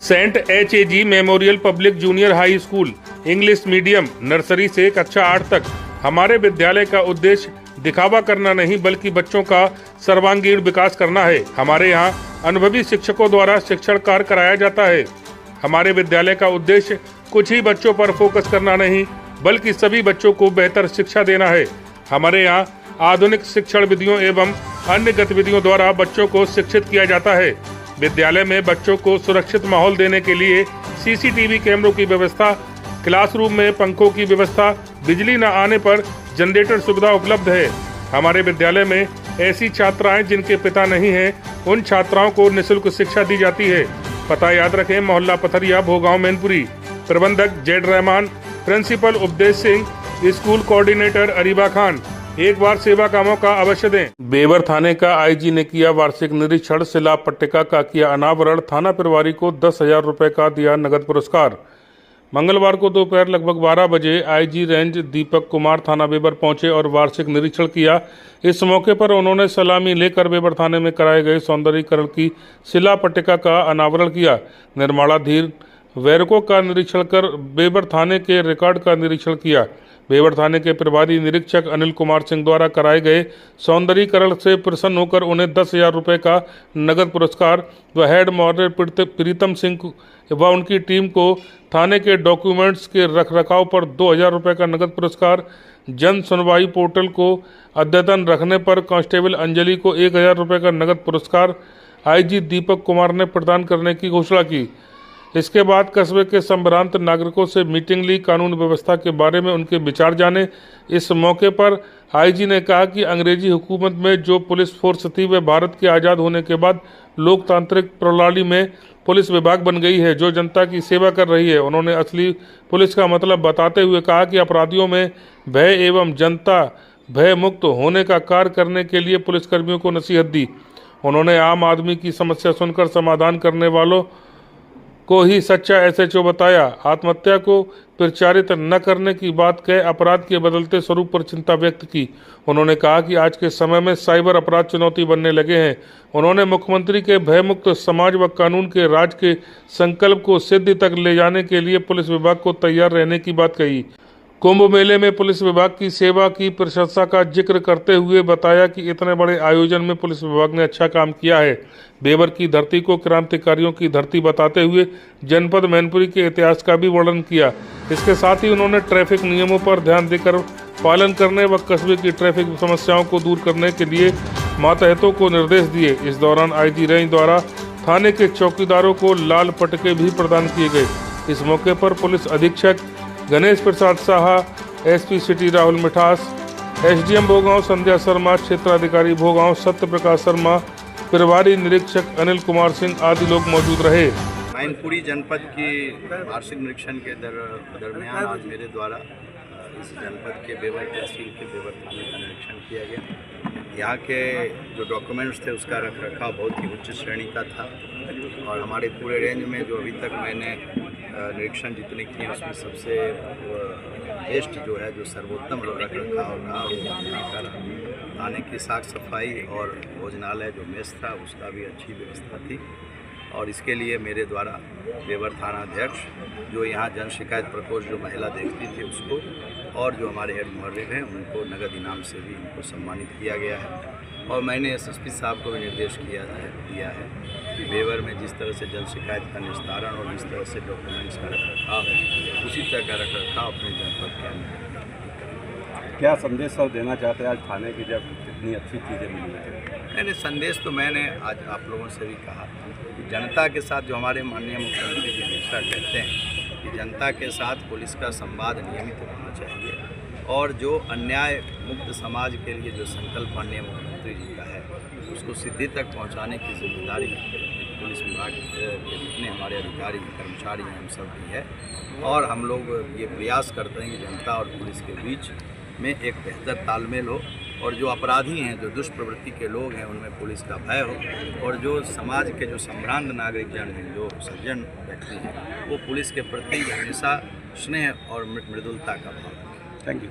Saint HAG memorial public junior high school English medium nursery से कक्षा 8 तक हमारे विद्यालय का उद्देश्य दिखावा करना नहीं बल्कि बच्चों का सर्वांगीण विकास करना है। हमारे यहाँ अनुभवी शिक्षकों द्वारा शिक्षण कार्य कराया जाता है। हमारे विद्यालय का उद्देश्य कुछ ही बच्चों पर फोकस करना नहीं बल्कि सभी बच्चों को बेहतर शिक्षा देना है। हमारे यहाँ आधुनिक शिक्षण विधियों एवं अन्य गतिविधियों द्वारा बच्चों को शिक्षित किया जाता है। विद्यालय में बच्चों को सुरक्षित माहौल देने के लिए CCTV कैमरों की व्यवस्था, क्लासरूम में पंखों की व्यवस्था, बिजली न आने पर जनरेटर सुविधा उपलब्ध है। हमारे विद्यालय में ऐसी छात्राएं जिनके पिता नहीं हैं, उन छात्राओं को निःशुल्क शिक्षा दी जाती है। पता याद रखें, मोहल्ला पथरिया, भोगांव, मैनपुरी। प्रबंधक जेड रहमान, प्रिंसिपल उपदेश सिंह, स्कूल कोऑर्डिनेटर अरीबा खान। एक बार सेवा का मौका अवश्य दें। बेवर थाने का IG ने किया वार्षिक निरीक्षण, शिला पट्टिका का किया अनावरण, थाना प्रभारी को 10,000 रुपए का दिया नगद पुरस्कार। मंगलवार को दोपहर लगभग 12 बजे IG रेंज दीपक कुमार थाना बेवर पहुंचे और वार्षिक निरीक्षण किया। इस मौके पर उन्होंने सलामी लेकर बेवर थाने में कराए गए सौंदर्यीकरण की शिला पट्टिका का अनावरण किया। निर्माणाधीन वैरकों का निरीक्षण कर बेवर थाने के रिकॉर्ड का निरीक्षण किया। बेवर थाने के प्रभारी निरीक्षक अनिल कुमार सिंह द्वारा कराए गए सौंदर्यीकरण से प्रसन्न होकर उन्हें 10,000 रुपए का नगद पुरस्कार व हेड मॉडरेटर प्रीतम सिंह व उनकी टीम को थाने के डॉक्यूमेंट्स के रखरखाव पर 2,000 रुपए का नगद पुरस्कार, जन सुनवाई पोर्टल को अद्यतन रखने पर कांस्टेबल अंजलि को 1,000 रुपए का नगद पुरस्कार IG दीपक कुमार ने प्रदान करने की घोषणा की। इसके बाद कस्बे के संभ्रांत नागरिकों से मीटिंग ली, कानून व्यवस्था के बारे में उनके विचार जाने। इस मौके पर IG ने कहा कि अंग्रेजी हुकूमत में जो पुलिस फोर्स थी वह भारत के आज़ाद होने के बाद लोकतांत्रिक प्रणाली में पुलिस विभाग बन गई है जो जनता की सेवा कर रही है। उन्होंने असली पुलिस का मतलब बताते हुए कहा कि अपराधियों में भय एवं जनता भय मुक्त होने का कार्य करने के लिए पुलिसकर्मियों को नसीहत दी। उन्होंने आम आदमी की समस्या सुनकर समाधान करने वालों को ही सच्चा SHO बताया। आत्महत्या को प्रचारित न करने की बात कह अपराध के बदलते स्वरूप पर चिंता व्यक्त की। उन्होंने कहा कि आज के समय में साइबर अपराध चुनौती बनने लगे हैं। उन्होंने मुख्यमंत्री के भयमुक्त समाज व कानून के राज के संकल्प को सिद्धि तक ले जाने के लिए पुलिस विभाग को तैयार रहने की बात कही। कुंभ मेले में पुलिस विभाग की सेवा की प्रशंसा का जिक्र करते हुए बताया कि इतने बड़े आयोजन में पुलिस विभाग ने अच्छा काम किया है। बेवर की धरती को क्रांतिकारियों की धरती बताते हुए जनपद मैनपुरी के इतिहास का भी वर्णन किया। इसके साथ ही उन्होंने ट्रैफिक नियमों पर ध्यान देकर पालन करने व कस्बे की ट्रैफिक समस्याओं को दूर करने के लिए मातहतों को निर्देश दिए। इस दौरान IG रेंज द्वारा थाने के चौकीदारों को लाल पटके भी प्रदान किए गए। इस मौके पर पुलिस अधीक्षक गणेश प्रसाद साहा, SP सिटी राहुल मिठास, SDM भोगांव संध्या शर्मा, क्षेत्राधिकारी भोगांव सत्य प्रकाश शर्मा, प्रभारी निरीक्षक अनिल कुमार सिंह आदि लोग मौजूद रहे। मैनपुरी जनपद की वार्षिक निरीक्षण के दरमियान आज मेरे द्वारा इस जनपद के बेवर तहसील के बेवर थाने का निरीक्षण किया गया। यहाँ के जो डॉक्यूमेंट्स थे उसका रखरखाव बहुत ही उच्च श्रेणी का था और हमारे पूरे रेंज में जो अभी तक मैंने निरीक्षण जितने किए उसमें सबसे बेस्ट जो है, जो सर्वोत्तम रखरखाव रहा थाने की साफ सफाई और भोजनालय जो मेस था उसका भी अच्छी व्यवस्था थी। और इसके लिए मेरे द्वारा बेवर थाना अध्यक्ष, जो यहाँ जन शिकायत प्रकोष्ठ जो महिला देखती थी उसको, और जो हमारे हेड मुहर्रिर हैं उनको नगद इनाम से भी इनको सम्मानित किया गया है। और मैंने SSP साहब को भी निर्देश दिया है कि बेवर में जिस तरह से जन शिकायत का निस्तारण और जिस तरह से डॉक्यूमेंट्स का रखरखाव है उसी तरह का रखरखाव अपने जनपद के अंदर। क्या संदेश और देना चाहते हैं आज थाने की जब इतनी अच्छी चीज़ें मिली हैं? मैंने संदेश तो मैंने आज आप लोगों से भी कहा कि जनता के साथ, जो हमारे माननीय मुख्यमंत्री जी हमेशा कहते हैं कि जनता के साथ पुलिस का संवाद नियमित होना चाहिए और जो अन्याय मुक्त समाज के लिए जो संकल्प माननीय मुख्यमंत्री जी का है उसको सिद्धि तक पहुंचाने की जिम्मेदारी पुलिस विभाग के जितने हमारे अधिकारी कर्मचारी हैं हम सब की है। और हम लोग ये प्रयास करते हैं कि जनता और पुलिस के बीच में एक बेहतर तालमेल हो और जो अपराधी हैं, जो दुष्प्रवृत्ति के लोग हैं, उनमें पुलिस का भय हो और जो समाज के जो संभ्रांत नागरिक जन हैं, जो सज्जन व्यक्ति हैं, वो पुलिस के प्रति हमेशा स्नेह और मृदुलता का भाव। Thank you.